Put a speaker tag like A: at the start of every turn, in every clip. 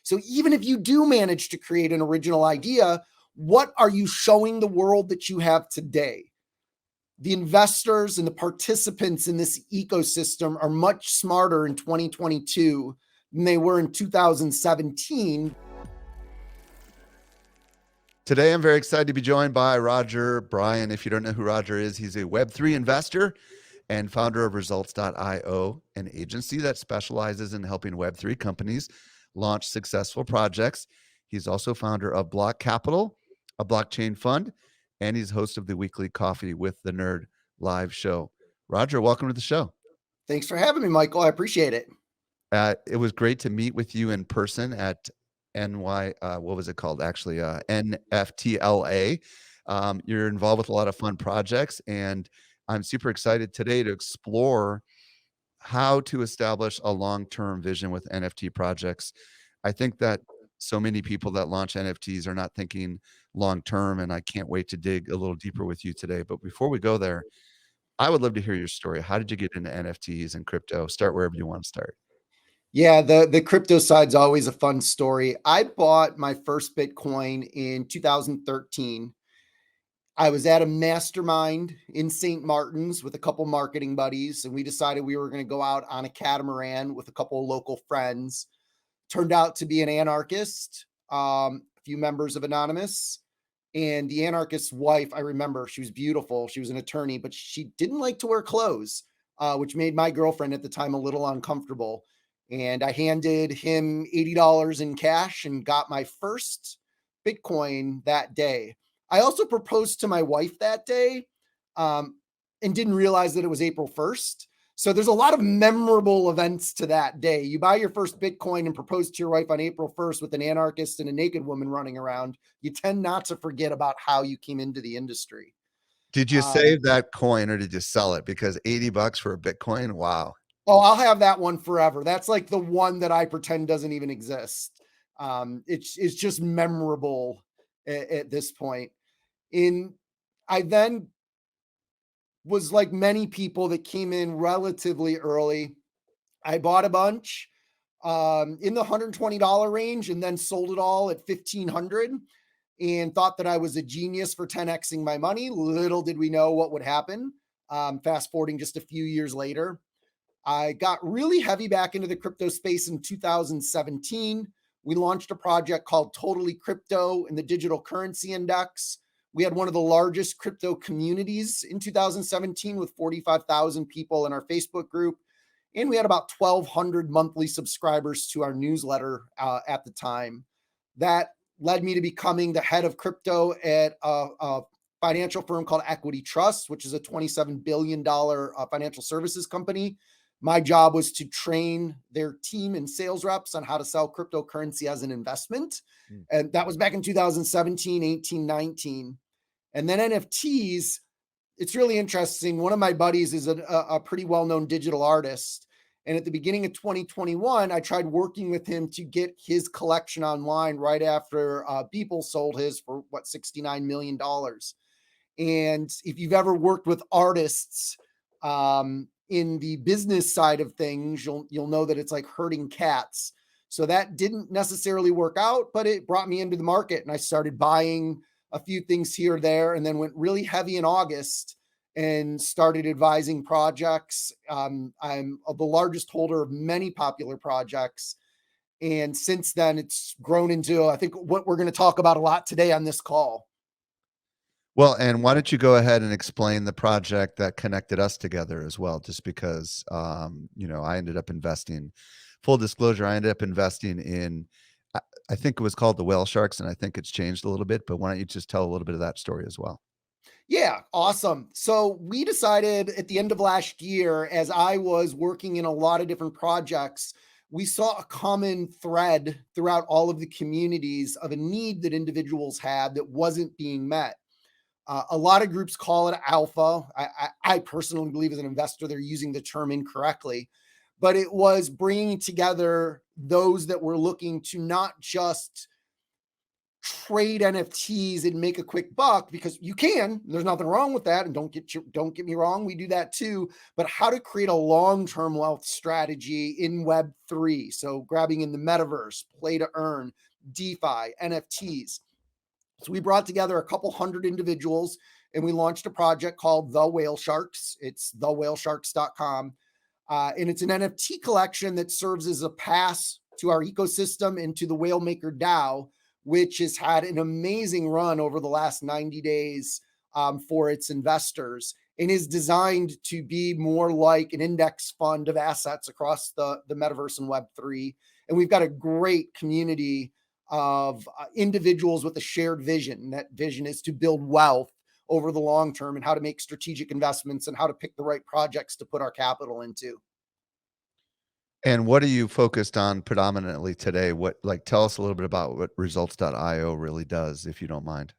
A: So even if you do manage to create an original idea, what are you showing the world that you have today? The investors and the participants in this ecosystem are much smarter in 2022 than they were in 2017.
B: Today, I'm very excited to be joined by Roger Bryan. If you don't know who Roger is, he's a Web3 investor and founder of Results.io, an agency that specializes in helping Web3 companies launch successful projects. He's also founder of Block Capital, a blockchain fund, and he's host of the weekly Coffee with the Nerd live show. Roger, welcome to the show.
A: Thanks for having me, Michael. I appreciate it.
B: It was great to meet with you in person at what was it called? Actually, NFTLA. You're involved with a lot of fun projects, and I'm super excited today to explore how to establish a long-term vision with NFT projects. I think that so many people that launch NFTs are not thinking long-term, and I can't wait to dig a little deeper with you today. But before we go there, I would love to hear your story. How did you get into NFTs and crypto? Start wherever you want to start.
A: Yeah, the crypto side's always a fun story. I bought my first Bitcoin in 2013. I was at a mastermind in St. Martin's with a couple marketing buddies, and we decided we were going to go out on a catamaran with a couple of local friends. Turned out to be an anarchist, a few members of Anonymous, and the anarchist's wife. I remember she was beautiful. She was an attorney, but she didn't like to wear clothes, which made my girlfriend at the time a little uncomfortable. And I handed him $80 in cash and got my first Bitcoin that day. I also proposed to my wife that day, and didn't realize that it was April 1st. So there's a lot of memorable events to that day. You buy your first Bitcoin and propose to your wife on April 1st with an anarchist and a naked woman running around. You tend not to forget about how you came into the industry.
B: Did you save that coin or did you sell it? Because $80 for a Bitcoin, wow.
A: Oh, I'll have that one forever. That's like the one that I pretend doesn't even exist. It's just memorable at this point. I then was like many people that came in relatively early. I bought a bunch in the $120 range and then sold it all at $1,500 and thought that I was a genius for 10xing my money. Little did we know what would happen. Fast forwarding just a few years later, I got really heavy back into the crypto space in 2017. We launched a project called Totally Crypto in the Digital Currency Index. We had one of the largest crypto communities in 2017 with 45,000 people in our Facebook group. And we had about 1,200 monthly subscribers to our newsletter at the time. That led me to becoming the head of crypto at a financial firm called Equity Trust, which is a $27 billion financial services company. My job was to train their team and sales reps on how to sell cryptocurrency as an investment. And that was back in 2017, 18, 19. And then NFTs, it's really interesting. One of my buddies is a pretty well-known digital artist. And at the beginning of 2021, I tried working with him to get his collection online right after Beeple sold his for $69 million. And if you've ever worked with artists, in the business side of things, you'll know that it's like herding cats. So that didn't necessarily work out, but it brought me into the market and I started buying a few things here or there and then went really heavy in August and started advising projects. I'm the largest holder of many popular projects. And since then it's grown into, I think, what we're going to talk about a lot today on this call.
B: Well, and why don't you go ahead and explain the project that connected us together as well, just because, I ended up investing, full disclosure, I ended up investing in, I think it was called the Whale Sharks, and I think it's changed a little bit, but why don't you just tell a little bit of that story as well?
A: Yeah, awesome. So we decided at the end of last year, as I was working in a lot of different projects, we saw a common thread throughout all of the communities of a need that individuals had that wasn't being met. A lot of groups call it alpha. I personally believe as an investor, they're using the term incorrectly, but it was bringing together those that were looking to not just trade NFTs and make a quick buck, because you can. There's nothing wrong with that, and don't get me wrong, we do that too. But how to create a long-term wealth strategy in Web 3. So grabbing in the metaverse, play to earn, DeFi, NFTs. So we brought together a couple hundred individuals and we launched a project called The Whale Sharks. It's thewhalesharks.com. And it's an NFT collection that serves as a pass to our ecosystem and to the Whalemaker DAO, which has had an amazing run over the last 90 days for its investors, and is designed to be more like an index fund of assets across the metaverse and Web3. And we've got a great community of individuals with a shared vision. And that vision is to build wealth over the long term, and how to make strategic investments, and how to pick the right projects to put our capital into.
B: And what are you focused on predominantly today? What like, tell us a little bit about what results.io really does, if you don't mind.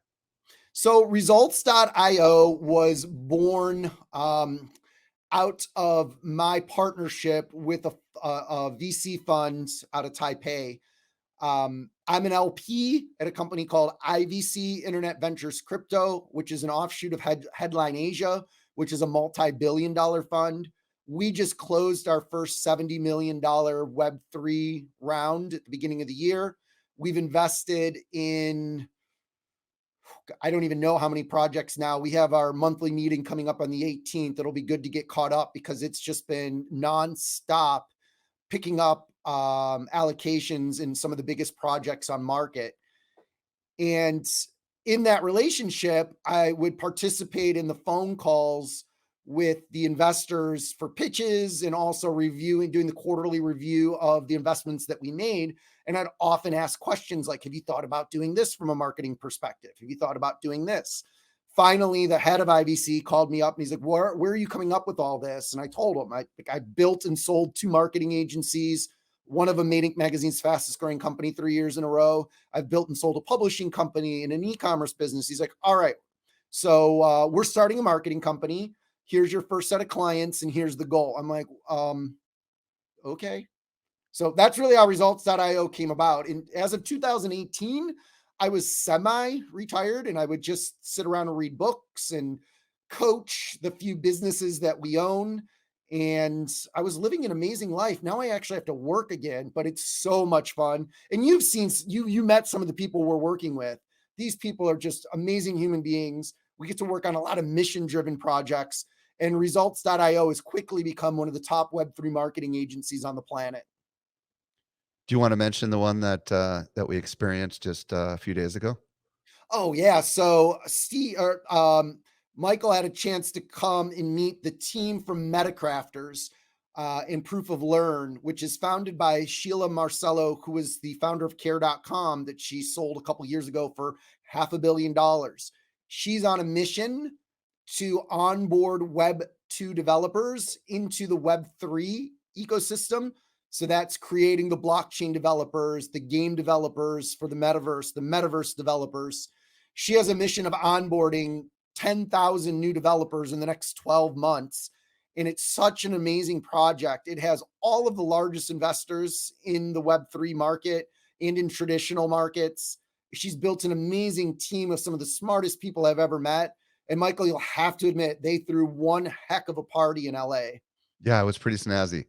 A: So results.io was born out of my partnership with a VC fund out of Taipei. I'm an LP at a company called IVC Internet Ventures Crypto, which is an offshoot of Headline Asia, which is a multi-billion-dollar fund. We just closed our first $70 million Web3 round at the beginning of the year. We've invested in, I don't even know how many projects now. We have our monthly meeting coming up on the 18th. It'll be good to get caught up, because it's just been nonstop picking up allocations in some of the biggest projects on market. And in that relationship, I would participate in the phone calls with the investors for pitches, and also reviewing, doing the quarterly review of the investments that we made. And I'd often ask questions like, have you thought about doing this from a marketing perspective? Have you thought about doing this? Finally, the head of IVC called me up and he's like, where are you coming up with all this? And I told him, I built and sold 2 marketing agencies. One of them made Inc. Magazine's fastest growing company 3 years in a row. I've built and sold a publishing company and an e-commerce business. He's like, all right, so we're starting a marketing company. Here's your first set of clients, and here's the goal. I'm like, okay. So that's really how results.io came about. And as of 2018, I was semi-retired, and I would just sit around and read books and coach the few businesses that we own. And I was living an amazing life. Now I actually have to work again, but it's so much fun. And you've seen, you met some of the people we're working with. These people are just amazing human beings. We get to work on a lot of mission-driven projects, and results.io has quickly become one of the top Web3 marketing agencies on the planet.
B: Do you wanna mention the one that, that we experienced just a few days ago?
A: Oh yeah. So Michael had a chance to come and meet the team from Metacrafters in Proof of Learn, which is founded by Sheila Marcello, who was the founder of care.com that she sold a couple years ago for $500 million. She's on a mission to onboard Web 2 developers into the Web 3 ecosystem. So that's creating the blockchain developers, the game developers for the metaverse developers. She has a mission of onboarding 10,000 new developers in the next 12 months. And it's such an amazing project. It has all of the largest investors in the Web3 market and in traditional markets. She's built an amazing team of some of the smartest people I've ever met. And Michael, you'll have to admit, they threw one heck of a party in LA.
B: Yeah, it was pretty snazzy.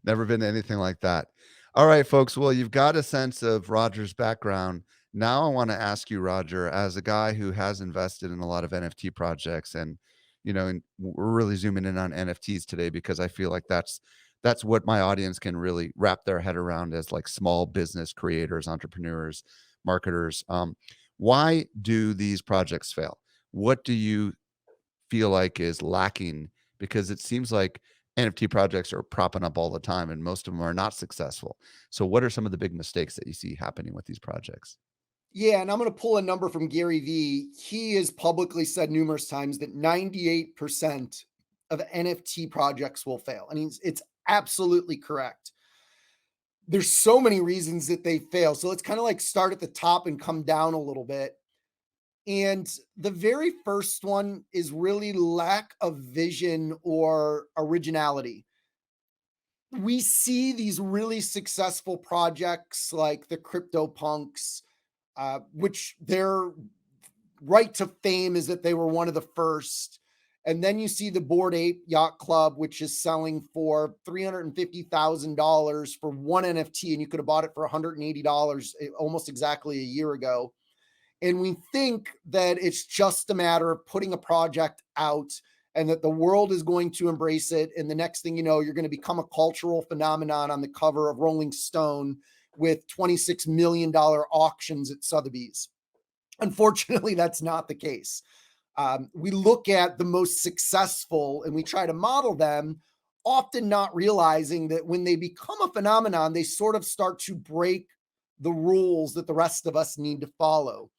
B: Never been to anything like that. All right, folks. Well, you've got a sense of Roger's background. Now I want to ask you, Roger, as a guy who has invested in a lot of NFT projects, and and we're really zooming in on NFTs today because I feel like that's what my audience can really wrap their head around as like small business creators, entrepreneurs, marketers. Why do these projects fail? What do you feel like is lacking? Because it seems like NFT projects are propping up all the time and most of them are not successful. So what are some of the big mistakes that you see happening with these projects?
A: Yeah, and I'm going to pull a number from Gary Vee. He has publicly said numerous times that 98% of NFT projects will fail. I mean, it's absolutely correct. There's so many reasons that they fail. So let's kind of like start at the top and come down a little bit. And the very first one is really lack of vision or originality. We see these really successful projects like the CryptoPunks, which their right to fame is that they were one of the first. And then you see the Bored Ape Yacht Club, which is selling for $350,000 for one NFT, and you could have bought it for $180 almost exactly a year ago. And we think that it's just a matter of putting a project out and that the world is going to embrace it. And the next thing you know, you're going to become a cultural phenomenon on the cover of Rolling Stone with $26 million auctions at Sotheby's. Unfortunately, that's not the case. We look at the most successful and we try to model them, often not realizing that when they become a phenomenon, they sort of start to break the rules that the rest of us need to follow.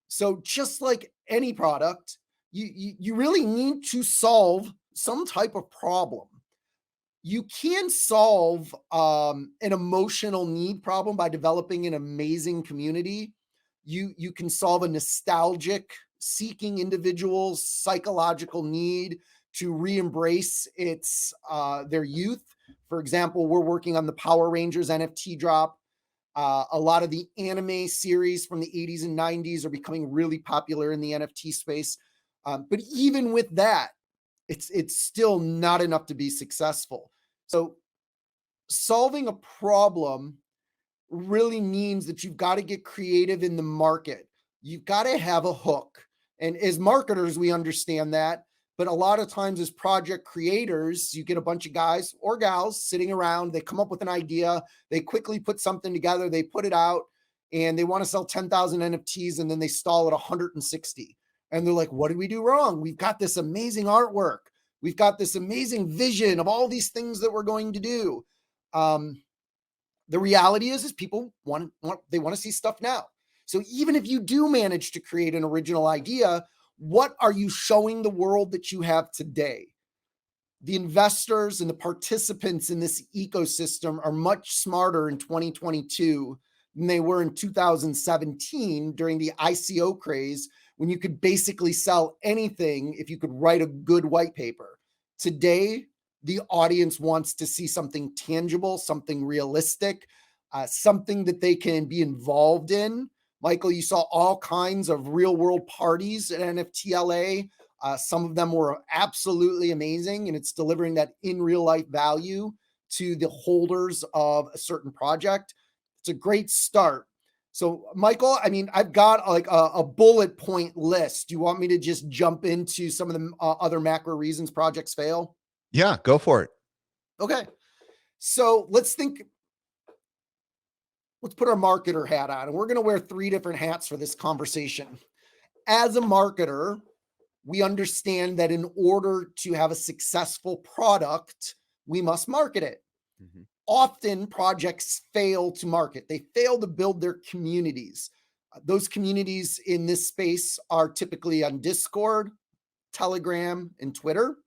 A: So just like any product, you really need to solve some type of problem. You can solve an emotional need problem by developing an amazing community. You can solve a nostalgic seeking individual's psychological need to re-embrace its their youth. For example, we're working on the Power Rangers NFT drop. A lot of the anime series from the 80s and 90s are becoming really popular in the NFT space. But even with that, it's still not enough to be successful. So solving a problem really means that you've got to get creative in the market. You've got to have a hook. And as marketers, we understand that. But a lot of times, as project creators, you get a bunch of guys or gals sitting around, they come up with an idea, they quickly put something together, they put it out, and they want to sell 10,000 NFTs, and then they stall at 160. And they're like, what did we do wrong? We've got this amazing artwork. We've got this amazing vision of all these things that we're going to do. The reality is people want to see stuff now. So even if you do manage to create an original idea, what are you showing the world that you have today? The investors and the participants in this ecosystem are much smarter in 2022 than they were in 2017 during the ICO craze, when you could basically sell anything if you could write a good white paper. Today, the audience wants to see something tangible, something realistic, something that they can be involved in. Michael, you saw all kinds of real world parties at NFTLA. Some of them were absolutely amazing, and it's delivering that in real life value to the holders of a certain project. It's a great start. So, Michael, I mean, I've got like a bullet point list. Do you want me to just jump into some of the other macro reasons projects fail?
B: Yeah, go for it.
A: Okay. So let's put our marketer hat on, and we're going to wear 3 different hats for this conversation. As a marketer, we understand that in order to have a successful product, we must market it. Mm-hmm. Often projects fail to market. They fail to build their communities. Those communities in this space are typically on Discord, Telegram, and Twitter.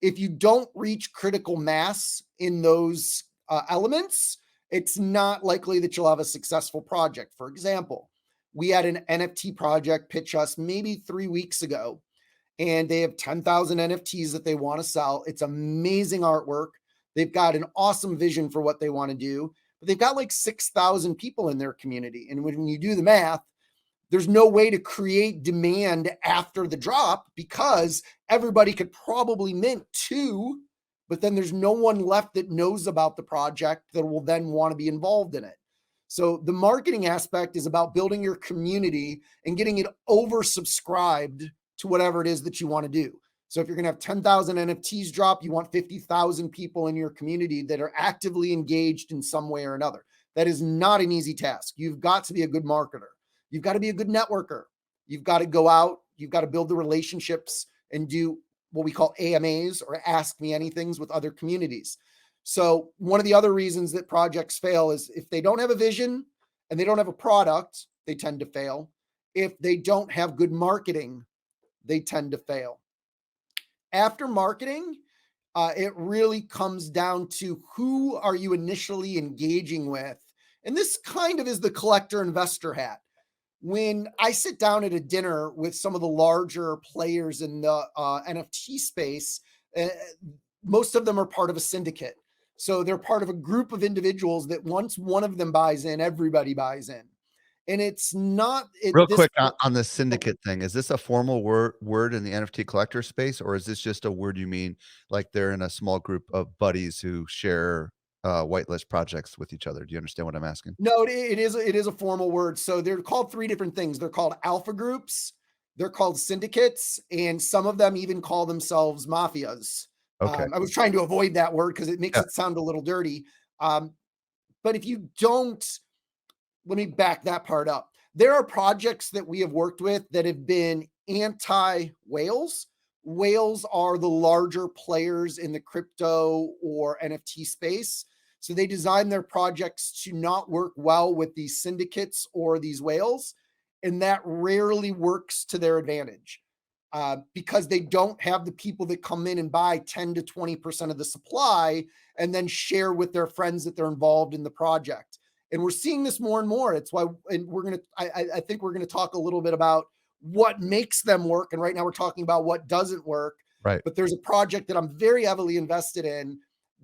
A: If you don't reach critical mass in those elements, it's not likely that you'll have a successful project. For example, we had an NFT project pitch us maybe 3 weeks ago, and they have 10,000 NFTs that they want to sell. It's amazing artwork. They've got an awesome vision for what they want to do, but they've got like 6,000 people in their community. And when you do the math, there's no way to create demand after the drop because everybody could probably mint 2, but then there's no one left that knows about the project that will then want to be involved in it. So the marketing aspect is about building your community and getting it oversubscribed to whatever it is that you want to do. So if you're going to have 10,000 NFTs drop, you want 50,000 people in your community that are actively engaged in some way or another. That is not an easy task. You've got to be a good marketer. You've got to be a good networker. You've got to go out. You've got to build the relationships and do what we call AMAs, or Ask Me Anythings, with other communities. So one of the other reasons that projects fail is if they don't have a vision and they don't have a product, they tend to fail. If they don't have good marketing, they tend to fail. After marketing, it really comes down to who are you initially engaging with? And this kind of is the collector investor hat. When I sit down at a dinner with some of the larger players in the NFT space, most of them are part of a syndicate. So they're part of a group of individuals that once one of them buys in, everybody buys in. And it's not at
B: Real
A: this
B: quick
A: point.
B: on the
A: Oh,
B: syndicate thing, is this a formal word in the NFT collector space, or is this just a word you mean like they're in a small group of buddies who share, whitelist projects with each other? Do you understand what I'm asking?
A: no, it is a formal word. So they're called three different things. They're called alpha groups, they're called syndicates, and some of them even call themselves mafias.
B: Okay.
A: I was trying to avoid that word because it makes
B: Yeah.
A: it sound a little dirty. Um, but if you don't, let me back that part up. There are projects that we have worked with that have been anti whales. Whales are the larger players in the crypto or NFT space. So they design their projects to not work well with these syndicates or these whales. And that rarely works to their advantage because they don't have the people that come in and buy 10 to 20% of the supply and then share with their friends that they're involved in the project. And we're seeing this more and more. It's why, and I think we're gonna talk a little bit about what makes them work. And right now we're talking about what doesn't work.
B: Right.
A: But there's a project that I'm very heavily invested in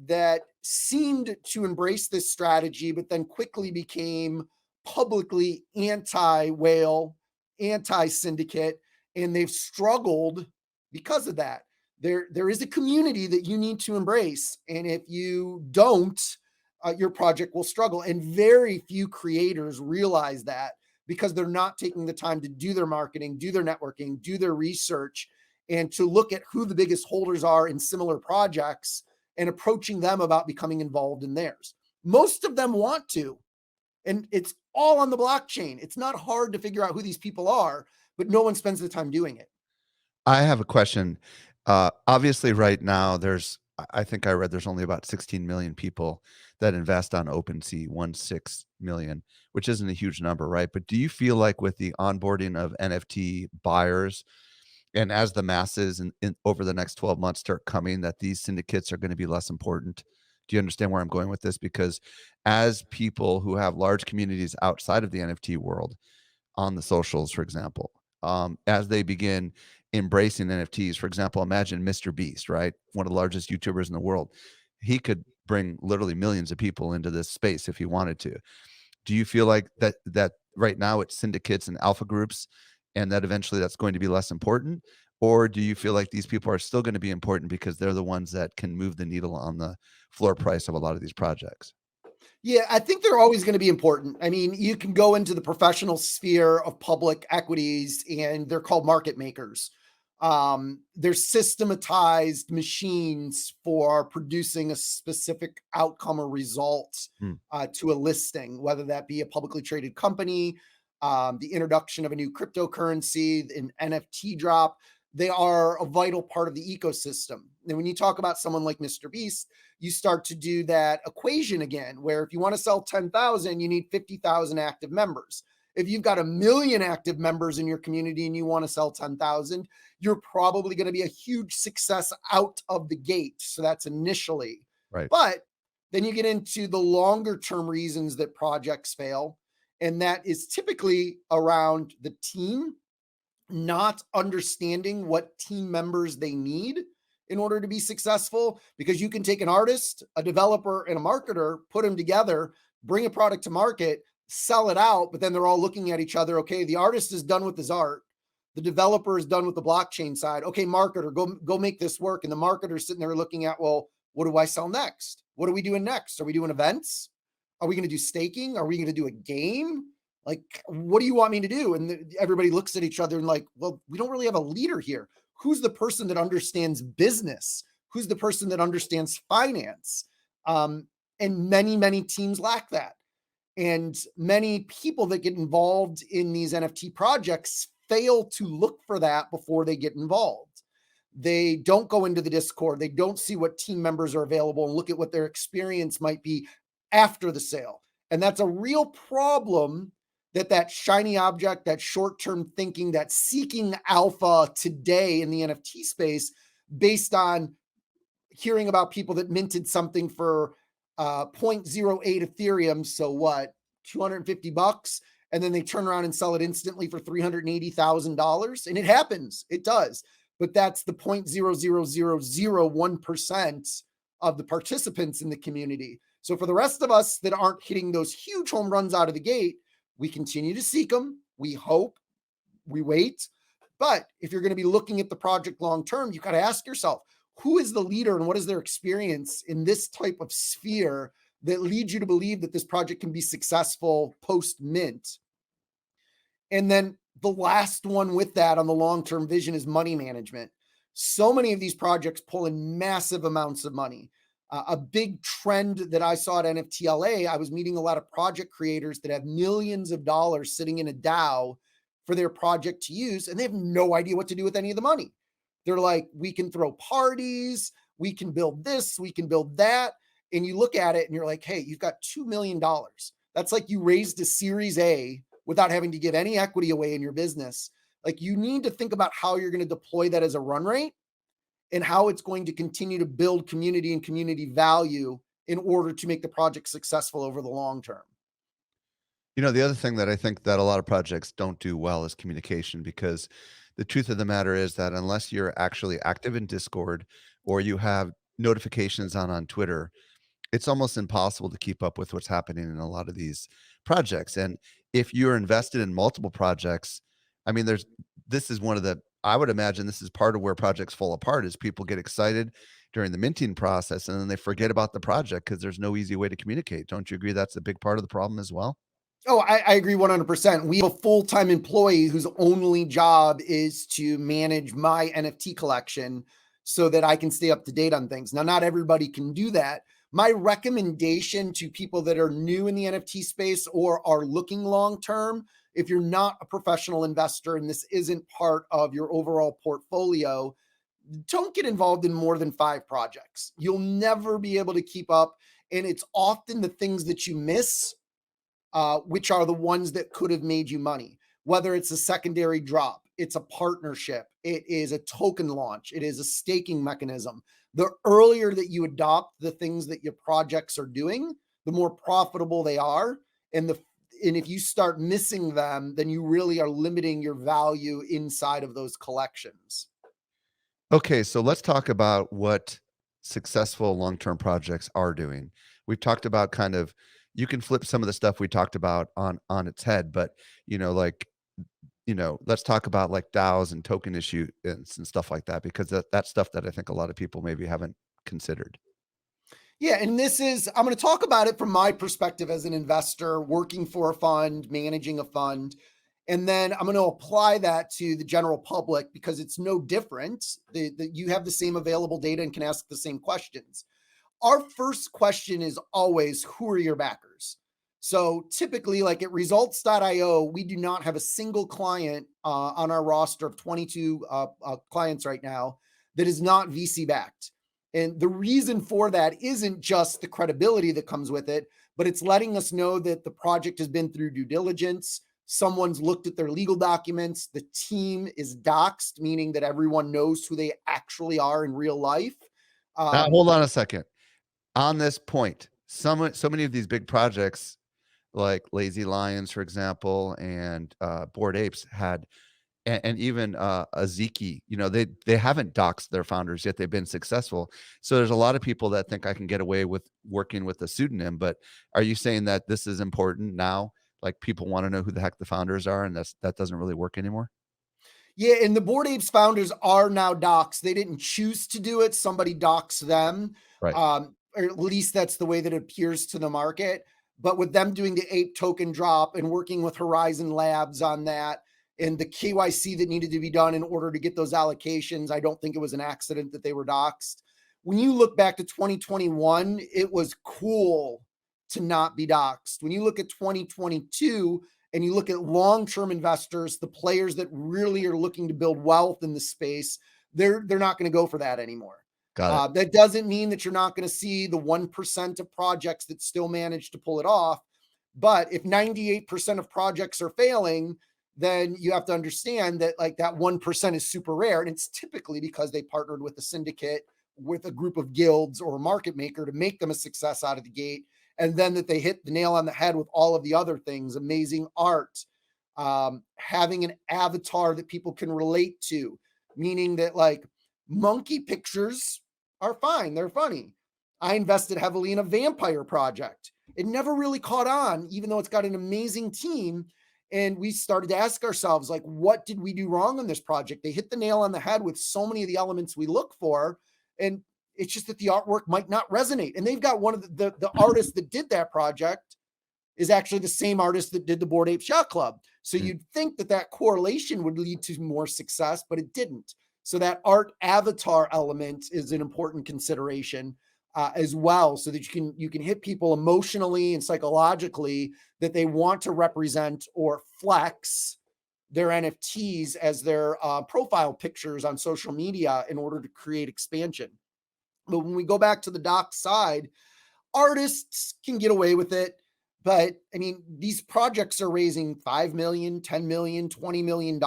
A: that seemed to embrace this strategy, but then quickly became publicly anti whale, anti syndicate, and they've struggled because of that. There is a community that you need to embrace, and if you don't, your project will struggle. And very few creators realize that because they're not taking the time to do their marketing, do their networking, do their research, and to look at who the biggest holders are in similar projects and approaching them about becoming involved in theirs. Most of them want to, and it's all on the blockchain. It's not hard to figure out who these people are, but no one spends the time doing it.
B: I have a question. Obviously, right now, I think I read there's only about 16 million people that invest on OpenSea, 1.6 million, which isn't a huge number, right? But do you feel like with the onboarding of NFT buyers and as the masses over the next 12 months start coming, that these syndicates are going to be less important? Do you understand where I'm going with this? Because as people who have large communities outside of the NFT world, on the socials, for example, as they begin embracing NFTs. For example, imagine Mr. Beast, right? One of the largest YouTubers in the world. He could bring literally millions of people into this space if he wanted to. Do you feel like that right now it's syndicates and alpha groups and that eventually that's going to be less important? Or do you feel like these people are still going to be important because they're the ones that can move the needle on the floor price of a lot of these projects?
A: Yeah, I think they're always going to be important. I mean, you can go into the professional sphere of public equities and they're called market makers. They're systematized machines for producing a specific outcome or result
B: Hmm.
A: to a listing, whether that be a publicly traded company, the introduction of a new cryptocurrency, an NFT drop. They are a vital part of the ecosystem. And when you talk about someone like Mr. Beast, you start to do that equation again, where if you want to sell 10,000, you need 50,000 active members. If you've got 1 million active members in your community and you want to sell 10,000, you're probably going to be a huge success out of the gate. So that's initially.
B: Right.
A: But then you get into the longer term reasons that projects fail. And that is typically around the team not understanding what team members they need in order to be successful, because you can take an artist, a developer, and a marketer, put them together, bring a product to market, sell it out, but then they're all looking at each other. Okay, the artist is done with his art, the developer is done with the blockchain side. Okay, marketer, go make this work. And the marketer's sitting there looking at, well, what do I sell next? What are we doing next? Are we doing events? Are we going to do staking? Are we going to do a game? Like, what do you want me to do? And everybody looks at each other and like, well, we don't really have a leader here. Who's the person that understands business? Who's the person that understands finance? And many teams lack that. And many people that get involved in these NFT projects fail to look for that before they get involved. They don't go into the Discord. They don't see what team members are available and look at what their experience might be after the sale. And that's a real problem, that shiny object, that short-term thinking, that seeking alpha today in the NFT space based on hearing about people that minted something for zero point zero 0.08 Ethereum. So what, 250 bucks? And then they turn around and sell it instantly for $380,000. And it happens, it does. But that's the 0.00001% of the participants in the community. So for the rest of us that aren't hitting those huge home runs out of the gate, We continue to seek them. We hope, we wait. But if you're going to be looking at the project long term, you got to ask yourself, who is the leader and what is their experience in this type of sphere that leads you to believe that this project can be successful post mint? And then the last one with that on the long term vision is money management. So many of these projects pull in massive amounts of money. A big trend that I saw at NFTLA, I was meeting a lot of project creators that have millions of dollars sitting in a DAO for their project to use, and they have no idea what to do with any of the money. They're like, we can throw parties, we can build this, we can build that. And you look at it and you're like, hey, you've got $2 million. That's like you raised a Series A without having to give any equity away in your business. Like, you need to think about how you're going to deploy that as a run rate and how it's going to continue to build community and community value in order to make the project successful over the long term.
B: You know, the other thing that I think that a lot of projects don't do well is communication, because the truth of the matter is that unless you're actually active in Discord or you have notifications on Twitter, it's almost impossible to keep up with what's happening in a lot of these projects. And if you're invested in multiple projects, I mean, this is one of the, I would imagine this is part of where projects fall apart, is people get excited during the minting process and then they forget about the project because there's no easy way to communicate. Don't you agree that's a big part of the problem as well?
A: Oh, I agree 100%. We have a full-time employee whose only job is to manage my NFT collection so that I can stay up to date on things. Now, not everybody can do that. My recommendation to people that are new in the NFT space or are looking long term, if you're not a professional investor and this isn't part of your overall portfolio, don't get involved in more than 5 projects. You'll never be able to keep up. And it's often the things that you miss, which are the ones that could have made you money. Whether it's a secondary drop, it's a partnership, it is a token launch, it is a staking mechanism. The earlier that you adopt the things that your projects are doing, the more profitable they are. And if you start missing them, then you really are limiting your value inside of those collections.
B: Okay, so let's talk about what successful long-term projects are doing. We've talked about kind of, you can flip some of the stuff we talked about on its head, but like, let's talk about like DAOs and token issue and stuff like that, because that's stuff that I think a lot of people maybe haven't considered.
A: Yeah, and I'm going to talk about it from my perspective as an investor working for a fund, managing a fund. And then I'm going to apply that to the general public because it's no different. You have the same available data and can ask the same questions. Our first question is always, who are your backers? So typically, like at results.io, we do not have a single client on our roster of 22 clients right now that is not VC backed. And the reason for that isn't just the credibility that comes with it, but it's letting us know that the project has been through due diligence. Someone's looked at their legal documents. The team is doxed, meaning that everyone knows who they actually are in real life.
B: Now, hold on a second. On this point, so many of these big projects, like Lazy Lions, for example, and Bored Apes had, and even Aziki, they haven't doxed their founders yet. They've been successful. So there's a lot of people that think I can get away with working with a pseudonym. But are you saying that this is important now? Like, people want to know who the heck the founders are, and that doesn't really work anymore?
A: Yeah, and the Bored Apes founders are now doxed. They didn't choose to do it. Somebody doxed them.
B: Right.
A: Or at least that's the way that it appears to the market. But with them doing the ape token drop and working with Horizon Labs on that and the KYC that needed to be done in order to get those allocations, I don't think it was an accident that they were doxed. When you look back to 2021, it was cool to not be doxed. When you look at 2022, and you look at long-term investors, the players that really are looking to build wealth in the space, they're not going to go for that anymore.
B: Got it.
A: That doesn't mean that you're not going to see the 1% of projects that still manage to pull it off. But if 98% of projects are failing, then you have to understand that like that 1% is super rare. And it's typically because they partnered with a syndicate, with a group of guilds or a market maker to make them a success out of the gate. And then that they hit the nail on the head with all of the other things, amazing art, having an avatar that people can relate to, meaning that like monkey pictures are fine. They're funny. I invested heavily in a vampire project. It never really caught on, even though it's got an amazing team. And we started to ask ourselves, like, what did we do wrong on this project? They hit the nail on the head with so many of the elements we look for. And it's just that the artwork might not resonate. And they've got one of the artists that did that project is actually the same artist that did the Bored Ape Yacht Club. So
B: Mm.
A: you'd think that that correlation would lead to more success, but it didn't. So that art avatar element is an important consideration as well, so that you can hit people emotionally and psychologically that they want to represent or flex their NFTs as their profile pictures on social media in order to create expansion. But when we go back to the doc side, artists can get away with it. But I mean, these projects are raising 5 million, 10 million, $20 million.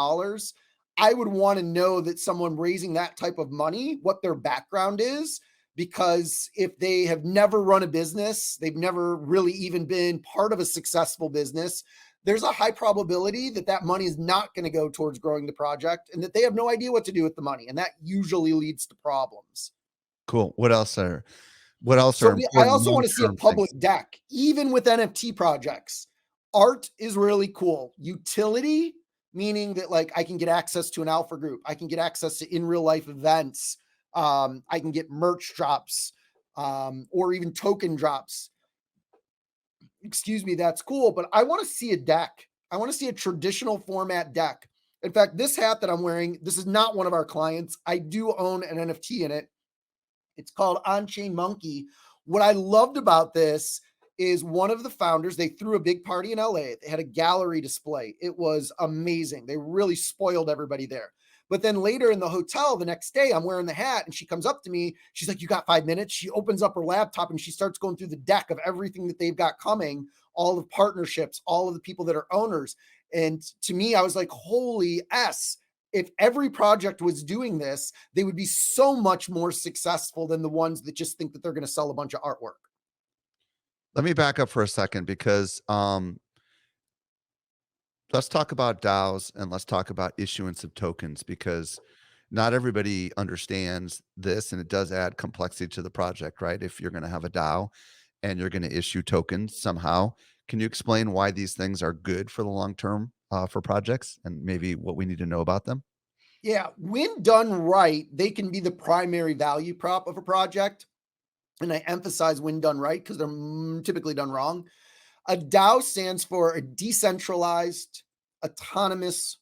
A: I would want to know that someone raising that type of money, what their background is, because if they have never run a business, they've never really even been part of a successful business, there's a high probability that that money is not going to go towards growing the project and that they have no idea what to do with the money. And that usually leads to problems.
B: Cool. What else are
A: I
B: important
A: also want to see a
B: long-term things?
A: public deck, even with NFT projects. Art is really cool. Utility, meaning that like I can get access to an alpha group, I can get access to in real life events, I can get merch drops, or even token drops. Excuse me, that's cool. But I want to see a deck. I want to see a traditional format deck. In fact, this hat that I'm wearing, this is not one of our clients. I do own an NFT in it. It's called On Chain Monkey. What I loved about this is one of the founders, they threw a big party in LA. They had a gallery display. It was amazing. They really spoiled everybody there. But then later in the hotel the next day, I'm wearing the hat and she comes up to me. She's like, "You got 5 minutes?" She opens up her laptop and she starts going through the deck of everything that they've got coming, all the partnerships, all of the people that are owners. And to me, I was like, holy S, if every project was doing this, they would be so much more successful than the ones that just think that they're going to sell a bunch of artwork.
B: Let me back up for a second because let's talk about DAOs and let's talk about issuance of tokens because not everybody understands this and it does add complexity to the project, right? If you're going to have a DAO and you're going to issue tokens somehow, can you explain why these things are good for the long term for projects and maybe what we need to know about them?
A: Yeah, when done right, they can be the primary value prop of a project. And I emphasize when done right because they're typically done wrong. A DAO stands for a decentralized, autonomous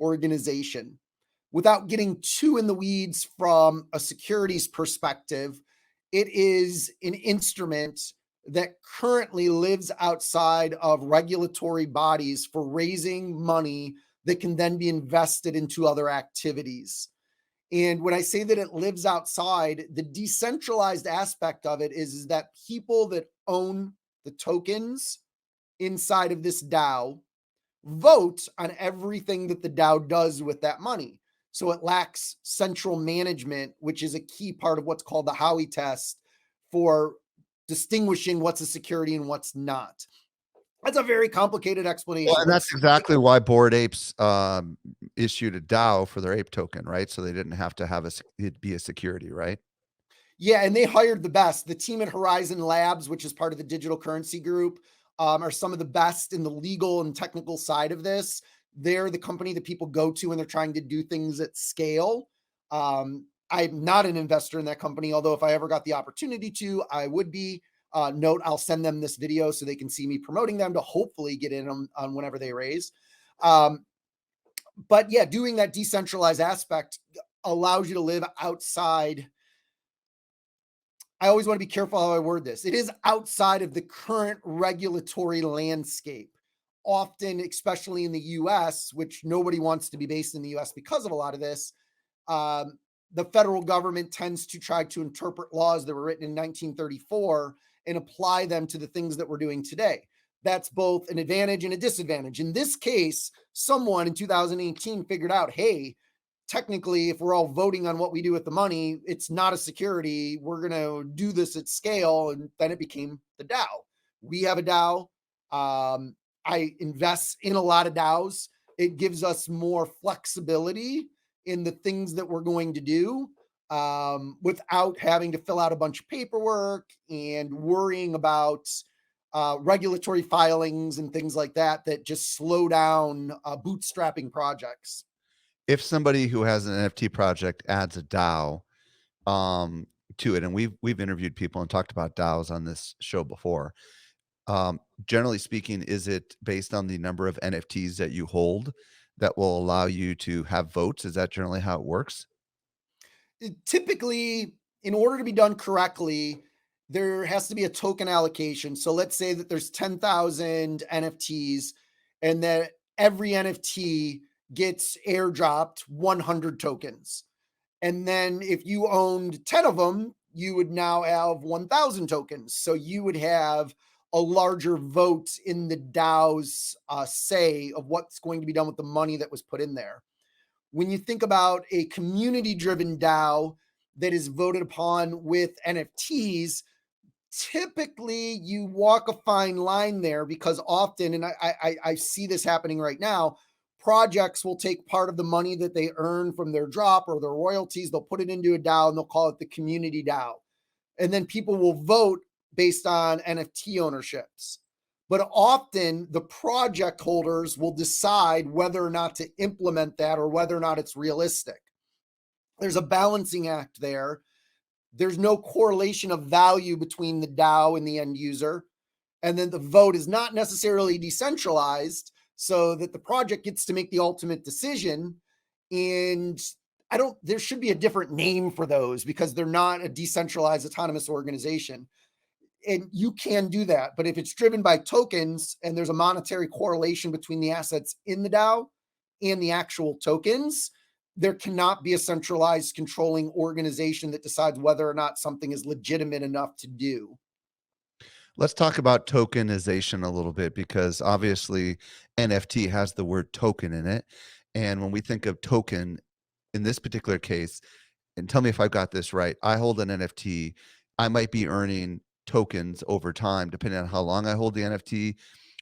A: organization. Without getting too in the weeds from a securities perspective, it is an instrument that currently lives outside of regulatory bodies for raising money that can then be invested into other activities. And when I say that it lives outside, the decentralized aspect of it is that people that own the tokens inside of this DAO vote on everything that the DAO does with that money. So it lacks central management, which is a key part of what's called the Howey test for distinguishing what's a security and what's not. That's a very complicated
B: Well,
A: explanation.
B: and that's
A: Let's
B: exactly why Bored Apes issued a DAO for their ape token, right? So they didn't have to have it be a security, right?
A: Yeah, and they hired the best. The team at Horizon Labs, which is part of the digital currency group, are some of the best in the legal and technical side of this. They're the company that people go to when they're trying to do things at scale. I'm not an investor in that company, although if I ever got the opportunity to, I would be. Note, I'll send them this video so they can see me promoting them to hopefully get in on whenever they raise. Um, but yeah, doing that decentralized aspect allows you to live outside. I always want to be careful how I word this. It is outside of the current regulatory landscape. Often, especially in the US, which nobody wants to be based in the US because of a lot of this, the federal government tends to try to interpret laws that were written in 1934 and apply them to the things that we're doing today. That's both an advantage and a disadvantage. In this case, someone in 2018 figured out, hey, technically, if we're all voting on what we do with the money, it's not a security. We're going to do this at scale. And then it became the DAO. We have a DAO. I invest in a lot of DAOs. It gives us more flexibility in the things that we're going to do without having to fill out a bunch of paperwork and worrying about regulatory filings and things like that that just slow down bootstrapping projects.
B: If somebody who has an NFT project adds a DAO, um, to it, and we've interviewed people and talked about DAOs on this show before. Generally speaking, is it based on the number of NFTs that you hold that will allow you to have votes? Is that generally how it works?
A: Typically, in order to be done correctly, there has to be a token allocation. So let's say that there's 10,000 NFTs and that every NFT gets airdropped 100 tokens. And then if you owned 10 of them, you would now have 1,000 tokens. So you would have a larger vote in the DAO's say of what's going to be done with the money that was put in there. When you think about a community driven DAO that is voted upon with NFTs, typically you walk a fine line there because often, and I see this happening right now, projects will take part of the money that they earn from their drop or their royalties, they'll put it into a DAO and they'll call it the community DAO. And then people will vote based on NFT ownerships. But often the project holders will decide whether or not to implement that or whether or not it's realistic. There's a balancing act there. There's no correlation of value between the DAO and the end user. And then the vote is not necessarily decentralized so that the project gets to make the ultimate decision. And there should be a different name for those because they're not a decentralized autonomous organization. And you can do that. But if it's driven by tokens and there's a monetary correlation between the assets in the DAO and the actual tokens, there cannot be a centralized controlling organization that decides whether or not something is legitimate enough to do.
B: Let's talk about tokenization a little bit because obviously NFT has the word token in it. And when we think of token in this particular case, and tell me if I've got this right, I hold an NFT. I might be earning tokens over time, depending on how long I hold the NFT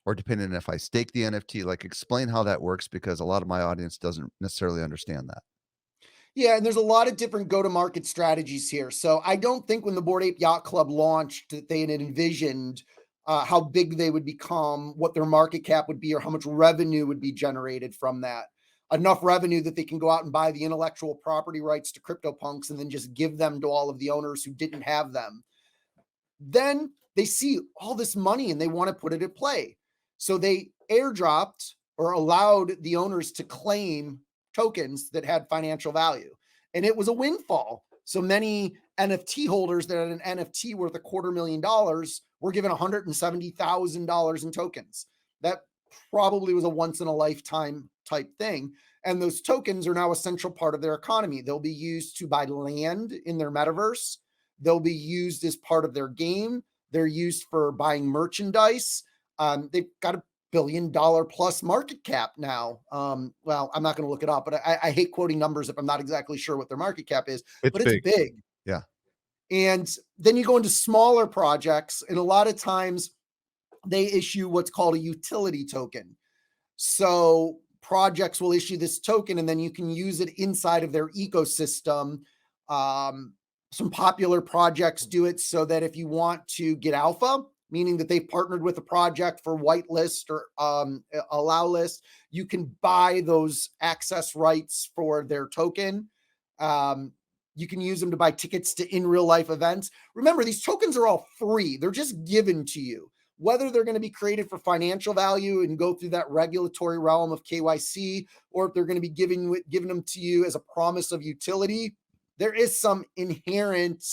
B: or depending on if I stake the NFT. Like, explain how that works because a lot of my audience doesn't necessarily understand that.
A: Yeah, and there's a lot of different go-to-market strategies here. So I don't think when the Bored Ape Yacht Club launched that they had envisioned how big they would become, what their market cap would be, or how much revenue would be generated from that. Enough revenue that they can go out and buy the intellectual property rights to CryptoPunks and then just give them to all of the owners who didn't have them. Then they see all this money and they want to put it at play. So they airdropped or allowed the owners to claim tokens that had financial value. And it was a windfall. So many NFT holders that had an NFT worth $250,000 were given $170,000 in tokens. That probably was a once in a lifetime type thing. And those tokens are now a central part of their economy. They'll be used to buy land in their metaverse. They'll be used as part of their game. They're used for buying merchandise. They've got a $1 billion plus market cap now. Well, I'm not going to look it up, but I hate quoting numbers if I'm not exactly sure what their market cap is,
B: It's
A: but it's
B: big.
A: big.
B: Yeah.
A: And then you go into smaller projects, and a lot of times they issue what's called a utility token. So projects will issue this token, and then you can use it inside of their ecosystem. Some popular projects do it so that if you want to get alpha, meaning that they've partnered with a project for whitelist or allow list, you can buy those access rights for their token. You can use them to buy tickets to in real life events. Remember, these tokens are all free. They're just given to you. Whether they're going to be created for financial value and go through that regulatory realm of KYC, or if they're going to be giving them to you as a promise of utility, there is some inherent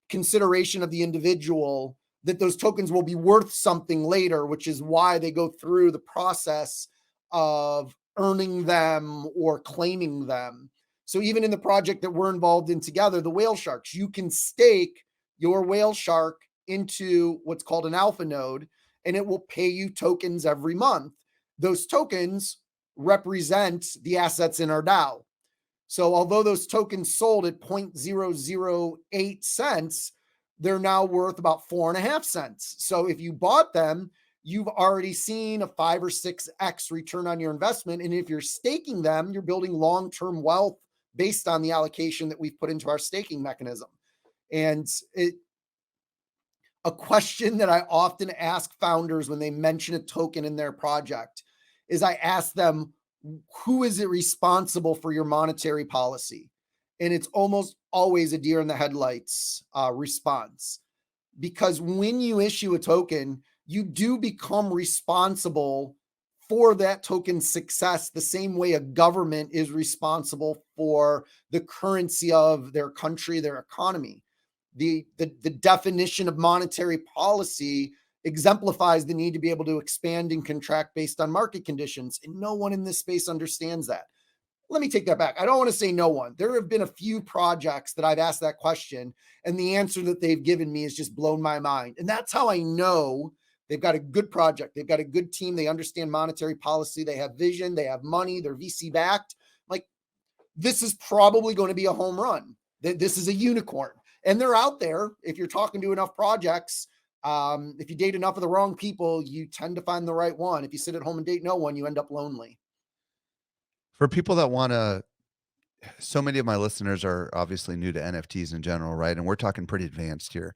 A: consideration of the individual that those tokens will be worth something later, which is why they go through the process of earning them or claiming them. So even in the project that we're involved in together, the whale sharks, you can stake your whale shark into what's called an alpha node, and it will pay you tokens every month. Those tokens represent the assets in our DAO. So although those tokens sold at 0.008 cents, they're now worth about 4.5 cents. So if you bought them, you've already seen a 5 or 6x return on your investment. And if you're staking them, you're building long-term wealth based on the allocation that we've put into our staking mechanism. And a question that I often ask founders when they mention a token in their project is I ask them, who is it responsible for your monetary policy? And it's almost always a deer in the headlights response, because when you issue a token, you do become responsible for that token's success the same way a government is responsible for the currency of their country, their economy. The definition of monetary policy exemplifies the need to be able to expand and contract based on market conditions. And no one in this space understands that. Let me take that back. I don't want to say no one. There have been a few projects that I've asked that question, and the answer that they've given me has just blown my mind. And that's how I know they've got a good project. They've got a good team. They understand monetary policy. They have vision. They have money. They're VC backed. Like, this is probably going to be a home run. This is a unicorn. And they're out there. If you're talking to enough projects, if you date enough of the wrong people, you tend to find the right one. If you sit at home and date no one, you end up lonely.
B: For people that wanna so many of my listeners are obviously new to NFTs in general, right? And we're talking pretty advanced here.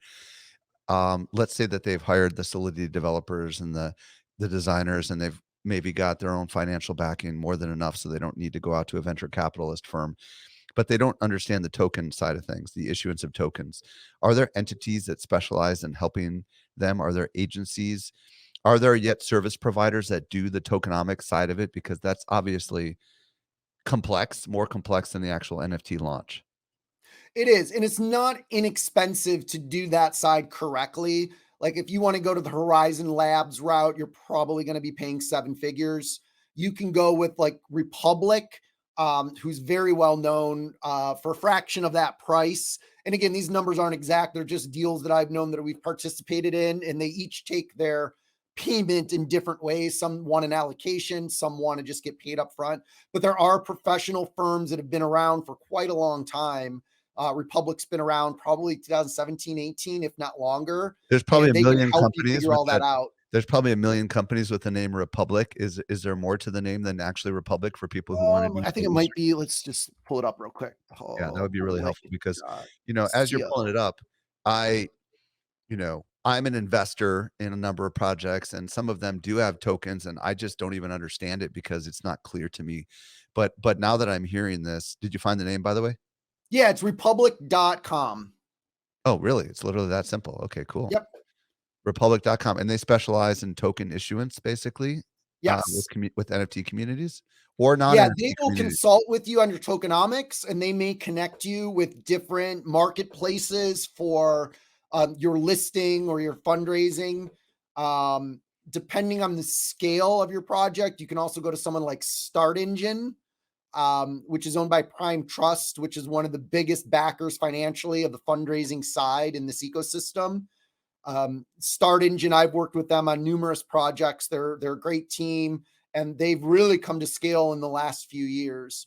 B: Let's say that they've hired the Solidity developers and the designers, and they've maybe got their own financial backing more than enough, so they don't need to go out to a venture capitalist firm, but they don't understand the token side of things, the issuance of tokens. Are there entities that specialize in helping them? Are there agencies? Are there yet service providers that do the tokenomics side of it? Because that's obviously complex, more complex than the actual NFT launch.
A: It is, and it's not inexpensive to do that side correctly. Like, if you want to go to the Horizon Labs route, you're probably going to be paying seven figures. You can go with like Republic, who's very well known for a fraction of that price. And again, these numbers aren't exact; they're just deals that I've known that we've participated in, and they each take their payment in different ways. Some want an allocation, some want to just get paid up front. But there are professional firms that have been around for quite a long time. Republic's been around probably 2017, 18, if not longer,
B: There's probably
A: and
B: a
A: they can
B: million
A: help you
B: companies
A: figure
B: with
A: all that
B: that
A: out.
B: there's probably a million companies with the name Republic. Is there more to the name than actually Republic for people who wanna do
A: I think
B: some
A: it might
B: research?
A: be, let's just pull it up real quick.
B: Yeah, that would be really
A: Republic
B: helpful because,
A: dot
B: as you're
A: co.
B: pulling it up, I I'm an investor in a number of projects, and some of them do have tokens, and I just don't even understand it because it's not clear to me. But now that I'm hearing this, did you find the name, by the way?
A: Yeah, it's republic.com.
B: Oh, really? It's literally that simple. Okay, cool.
A: Yep.
B: Republic.com, and they specialize in token issuance, basically,
A: Yes.
B: with NFT communities or
A: Yeah, they
B: non-NFT
A: will
B: communities.
A: consult with you on your tokenomics, and they may connect you with different marketplaces for your listing or your fundraising. Um, Depending on the scale of your project, you can also go to someone like Start Engine, which is owned by Prime Trust, which is one of the biggest backers financially of the fundraising side in this ecosystem. Start Engine, I've worked with them on numerous projects. They're a great team, and they've really come to scale in the last few years.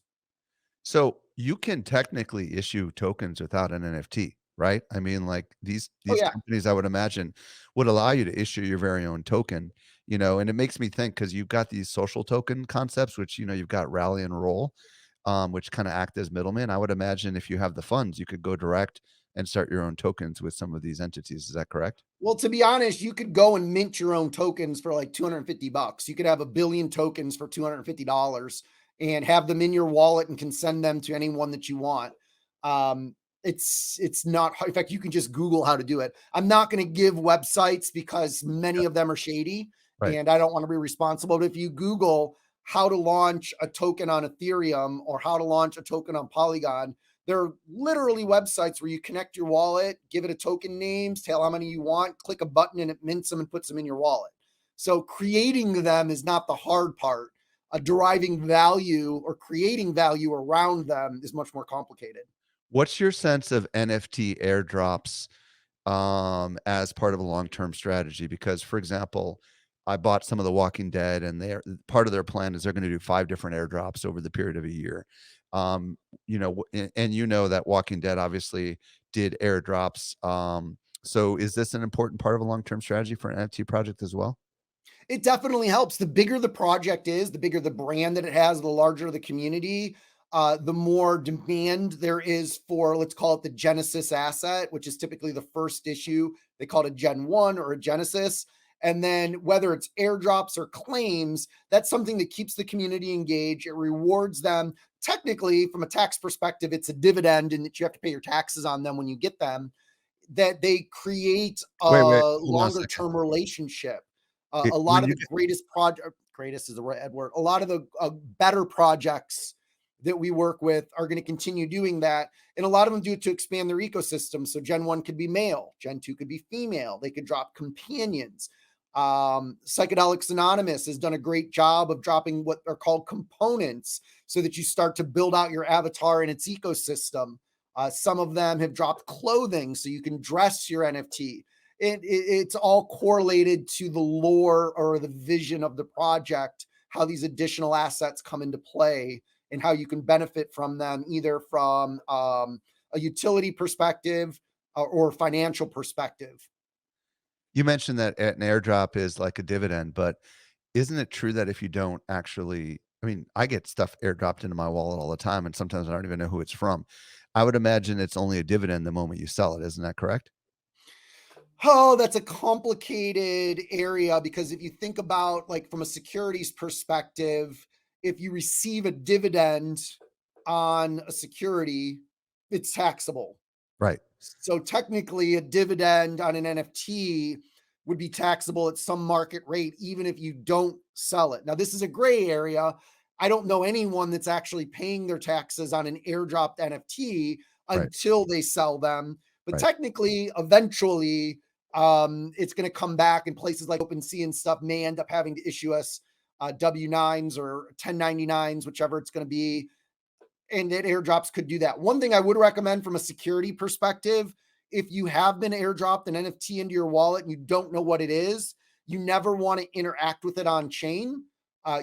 B: So, you can technically issue tokens without an NFT, right? I mean, like, these
A: Oh
B: these
A: yeah,
B: companies, I would imagine, would allow you to issue your very own token, and it makes me think because 'cause you've got these social token concepts, which, you've got Rally and Roll, which kinda act as middlemen. I would imagine if you have the funds, you could go direct and start your own tokens with some of these entities. Is that correct?
A: well, to be honest, you could go and mint your own tokens for like $250. You could have a billion tokens for $250 and have them in your wallet and can send them to anyone that you want. It's not hard. In fact, you can just Google how to do it. I'm not going to give websites because many
B: Yep,
A: of them are shady,
B: right.
A: and I don't want to be responsible. But if you Google how to launch a token on Ethereum or how to launch a token on Polygon, there are literally websites where you connect your wallet, give it a token name, tell how many you want, click a button, and it mints them and puts them in your wallet. So creating them is not the hard part. Deriving value or creating value around them is much more complicated.
B: What's your sense of NFT airdrops, as part of a long-term strategy? Because, for example, I bought some of The Walking Dead, and they're part of their plan is they're gonna do 5 different airdrops over the period of a year. And that Walking Dead obviously did airdrops. So is this an important part of a long-term strategy for an NFT project as well?
A: It definitely helps. The bigger the project is, the bigger the brand that it has, the larger the community. the more demand there is for, let's call it the Genesis asset, which is typically the first issue. They call it a Gen 1 or a Genesis. And then whether it's airdrops or claims, that's something that keeps the community engaged. It rewards them. Technically, from a tax perspective, it's a dividend and that you have to pay your taxes on them when you get them. That they create
B: Wait,
A: a
B: hold on a
A: longer
B: second.
A: term relationship. A lot
B: When
A: of
B: you
A: the greatest project, greatest is the right word. A lot of the better projects that we work with are going to continue doing that. And a lot of them do it to expand their ecosystem. So Gen 1 could be male, Gen 2 could be female. They could drop companions. Psychedelics Anonymous has done a great job of dropping what are called components so that you start to build out your avatar and its ecosystem. Some of them have dropped clothing so you can dress your NFT. It's all correlated to the lore or the vision of the project, how these additional assets come into play and how you can benefit from them, either from a utility perspective or financial perspective.
B: You mentioned that an airdrop is like a dividend, but isn't it true that if you don't actually I mean, I get stuff airdropped into my wallet all the time, and sometimes I don't even know who it's from. I would imagine it's only a dividend the moment you sell it, isn't that correct?
A: Oh, that's a complicated area because if you think about, like, from a securities perspective, if you receive a dividend on a security, it's taxable.
B: Right,
A: So technically, a dividend on an NFT would be taxable at some market rate, even if you don't sell it. Now, this is a gray area. I don't know anyone that's actually paying their taxes on an airdropped NFT
B: right,
A: until they sell them. But
B: right.
A: technically, eventually, it's going to come back, and places like OpenSea and stuff may end up having to issue us W-9s or 1099s, whichever it's going to be, and that airdrops could do that. One thing I would recommend from a security perspective, if you have been airdropped an NFT into your wallet and you don't know what it is, you never want to interact with it on chain.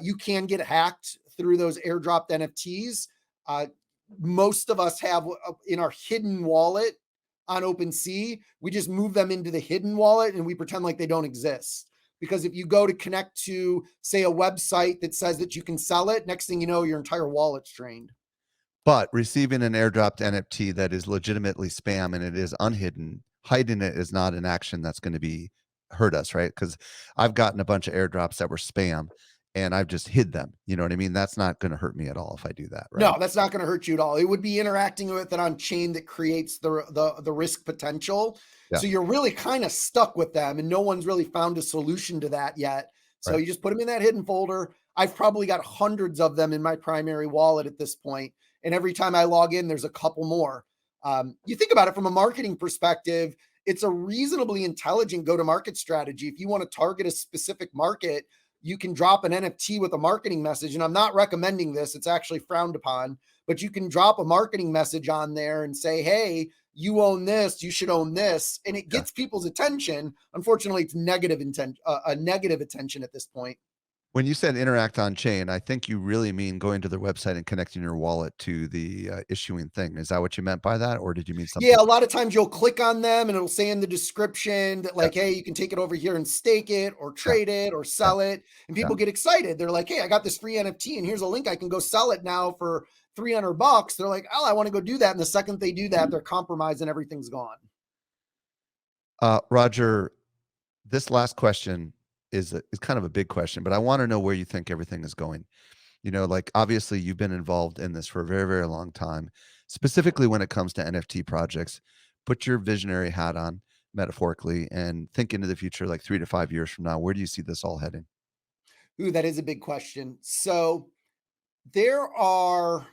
A: You can get hacked through those airdropped NFTs. Uh, Most of us have in our hidden wallet on OpenSea, we just move them into the hidden wallet and we pretend like they don't exist. Because if you go to connect to, say, a website that says that you can sell it, next thing you know, your entire wallet's drained.
B: But receiving an airdropped NFT that is legitimately spam and it is unhidden, hiding it is not an action that's gonna be hurt us, right? Because 'Cause I've gotten a bunch of airdrops that were spam, and I've just hid them, you know what I mean? That's not gonna hurt me at all if I do that, right?
A: No, that's not gonna hurt you at all. It would be interacting with it on chain that creates the risk potential.
B: Yeah,
A: So you're really kinda stuck with them, and no one's really found a solution to that yet. So
B: right.
A: you just put them in that hidden folder. I've probably got hundreds of them in my primary wallet at this point, and every time I log in, there's a couple more. You think about it from a marketing perspective, it's a reasonably intelligent go-to-market strategy. If you wanna target a specific market, you can drop an NFT with a marketing message. And I'm not recommending this, it's actually frowned upon, but you can drop a marketing message on there and say, hey, you own this, you should own this. And it
B: Yeah.
A: gets people's attention. Unfortunately, it's negative intent, a negative attention at this point.
B: When you said interact on chain, I think you really mean going to their website and connecting your wallet to the, issuing thing. Is that what you meant by that, or did you mean something
A: Yeah, a
B: else?
A: lot of times you'll click on them and it'll say in the description that,
B: Yeah,
A: like, hey, you can take it over here and stake it or
B: yeah,
A: trade it or
B: yeah,
A: sell it. And
B: yeah.
A: people get excited. They're like, hey, I got this free NFT and here's a link. I can go sell it now for $300. They're like, oh, I want to go do that. And the second they do that, they're compromised and everything's gone.
B: Roger, this last question is kind of a big question, but I wanna know where you think everything is going. You know, like, obviously, you've been involved in this for a very, very long time, specifically when it comes to NFT projects. Put your visionary hat on, metaphorically, and think into the future, like 3 to 5 years from now. Where do you see this all heading?
A: Ooh, that is a big question. So there are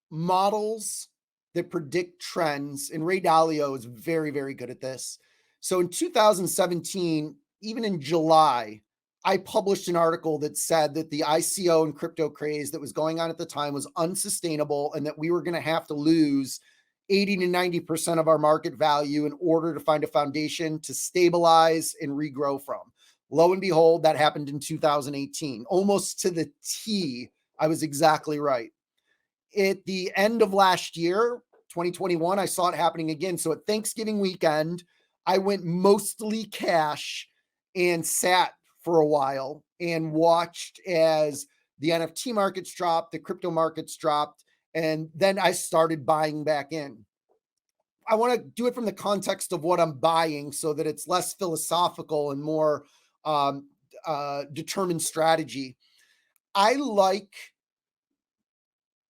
A: models that predict trends, and Ray Dalio is very, very good at this. So in 2017, even in July, I published an article that said that the ICO and crypto craze that was going on at the time was unsustainable and that we were going to have to lose 80 to 90% of our market value in order to find a foundation to stabilize and regrow from. Lo and behold, that happened in 2018, almost to the T. I was exactly right. At the end of last year, 2021, I saw it happening again. So at Thanksgiving weekend, I went mostly cash and sat for a while and watched as the NFT markets dropped, the crypto markets dropped, and then I started buying back in. I want to do it from the context of what I'm buying so that it's less philosophical and more um, determined strategy. I like,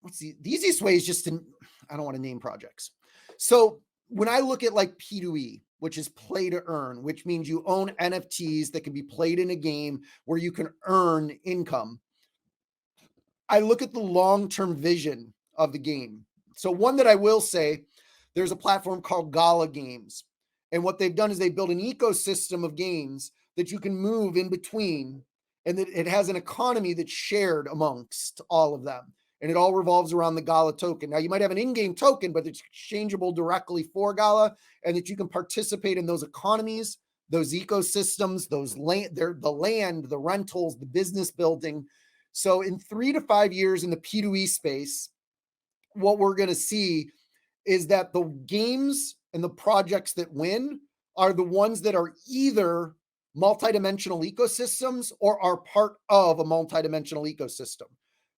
A: what's the easiest way is just to, I don't want to name projects. So when I look at like P2E, which is play to earn, which means you own NFTs that can be played in a game where you can earn income. I look at the long-term vision of the game. So one that I will say, there's a platform called Gala Games. And what they've done is they built an ecosystem of games that you can move in between, and that it has an economy that's shared amongst all of them. And it all revolves around the Gala token. Now you might have an in-game token, but it's exchangeable directly for Gala, and that you can participate in those economies, those ecosystems, those land, the land, the rentals, the business building. So in 3 to 5 years in the P2E space, what we're going to see is that the games and the projects that win are the ones that are either multidimensional ecosystems or are part of a multidimensional ecosystem.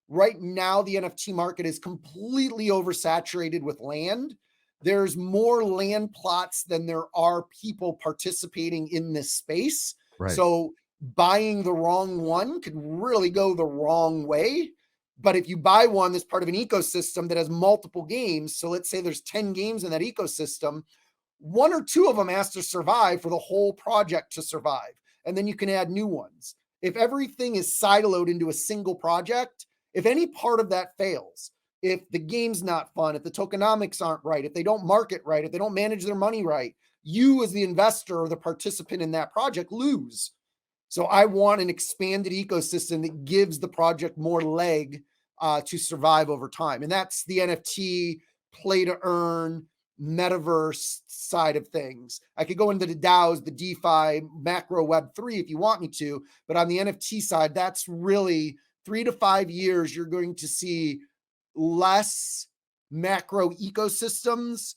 A: Right now, the NFT market is completely oversaturated with land. There's more land plots than there are people participating in this space.
B: Right.
A: So buying the wrong one could really go the wrong way. But if you buy one that's part of an ecosystem that has multiple games, so let's say there's 10 games in that ecosystem, one or two of them has to survive for the whole project to survive. And then you can add new ones. If everything is siloed into a single project, if any part of that fails, if the game's not fun, if the tokenomics aren't right, if they don't market right, if they don't manage their money right, you as the investor or the participant in that project lose. So I want an expanded ecosystem that gives the project more leg to survive over time. And that's the NFT play to earn metaverse side of things. I could go into the DAOs, the DeFi, macro Web3 if you want me to, but on the NFT side, that's really 3 to 5 years, you're going to see less macro ecosystems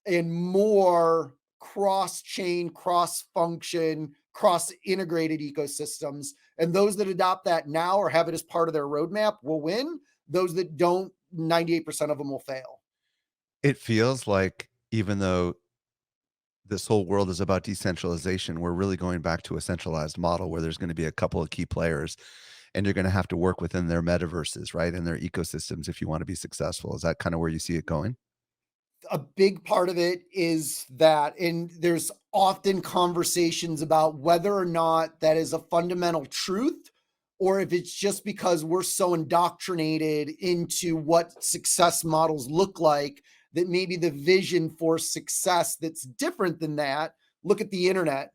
A: and more cross-chain, cross-function, cross-integrated ecosystems. And those that adopt that now or have it as part of their roadmap will win. Those that don't, 98% of them will fail.
B: It feels like even though this whole world is about decentralization, we're really going back to a centralized model where there's going to be a couple of key players and you're going to have to work within their metaverses, right? And their ecosystems if you want to be successful. Is that kind of where you see it going?
A: A big part of it is that, and there's often conversations about whether or not that is a fundamental truth or if it's just because we're so indoctrinated into what success models look like that maybe the vision for success that's different than that. Look at the internet.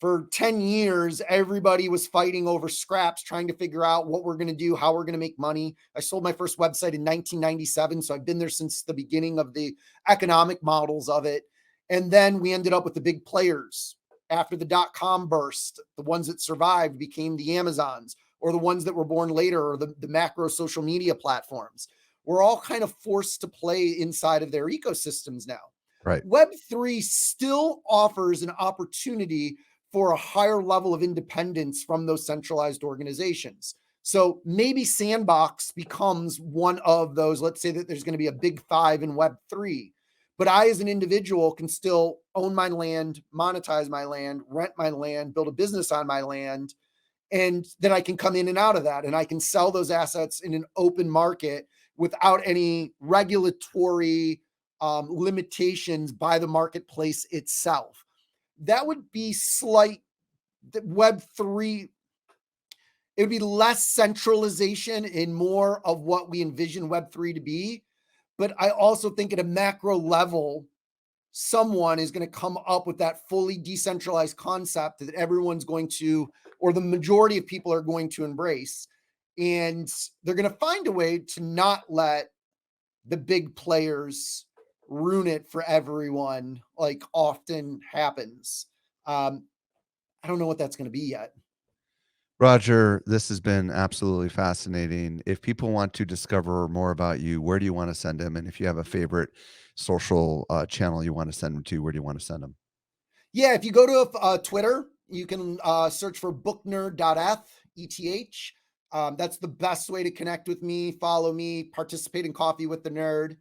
A: For 10 years, everybody was fighting over scraps, trying to figure out what we're going to do, how we're going to make money. I sold my first website in 1997. So I've been there since the beginning of the economic models of it. And then we ended up with the big players. After the dot-com burst, the ones that survived became the Amazons, or the ones that were born later, or the macro social media platforms. We're all kind of forced to play inside of their ecosystems now.
B: Right.
A: Web3 still offers an opportunity for a higher level of independence from those centralized organizations. So maybe Sandbox becomes one of those. Let's say that there's going to be a big five in Web3, but I, as an individual, can still own my land, monetize my land, rent my land, build a business on my land, and then I can come in and out of that, and I can sell those assets in an open market without any regulatory limitations by the marketplace itself. That would be slight Web3. It would be less centralization and more of what we envision Web3 to be. But I also think at a macro level, someone is going to come up with that fully decentralized concept that everyone's going to, or the majority of people are going to embrace. And they're going to find a way to not let the big players ruin it for everyone, like often happens. Um, I don't know what that's going to be yet.
B: Roger, this has been absolutely fascinating. If people want to discover more about you, where do you want to send them? And if you have a favorite social channel you want to send them to, where do you want to send them?
A: Yeah, if you go to Twitter, you can search for booknerd.eth. That's the best way to connect with me, follow me, participate in Coffee with the Nerd.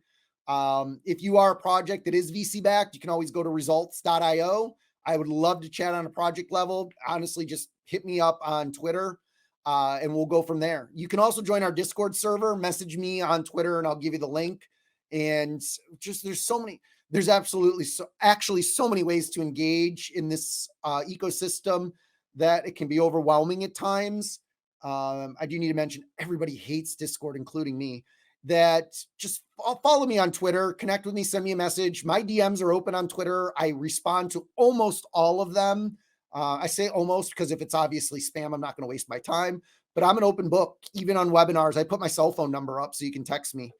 A: If you are a project that is VC backed, you can always go to results.io. I would love to chat on a project level. Honestly, just hit me up on Twitter and we'll go from there. You can also join our Discord server, message me on Twitter, and I'll give you the link. And just there's absolutely actually so many ways to engage in this ecosystem that it can be overwhelming at times. I do need to mention everybody hates Discord, including me. That just follow me on Twitter, connect with me, send me a message. My DMs are open on Twitter. I respond to almost all of them. I say almost because if it's obviously spam, I'm not going to waste my time. But I'm an open book, even on webinars. I put my cell phone number up so you can text me.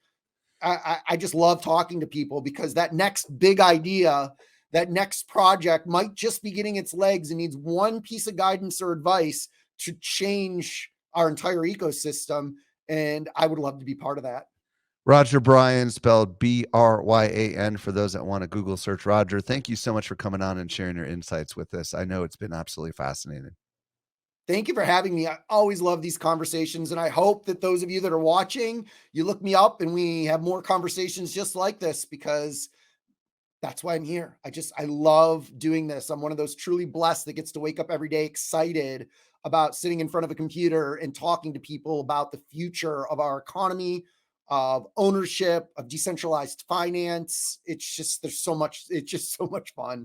A: I just love talking to people because that next big idea, that next project might just be getting its legs and needs one piece of guidance or advice to change our entire ecosystem. And I would love to be part of that.
B: Roger Bryan, spelled Bryan for those that want to Google search Roger. Thank you so much for coming on and sharing your insights with us. I know it's been absolutely fascinating.
A: Thank you for having me. I always love these conversations. And I hope that those of you that are watching, you look me up and we have more conversations just like this because that's why I'm here. I love doing this. I'm one of those truly blessed that gets to wake up every day excited about sitting in front of a computer and talking to people about the future of our economy, of ownership, of decentralized finance. It's just, it's just so much fun.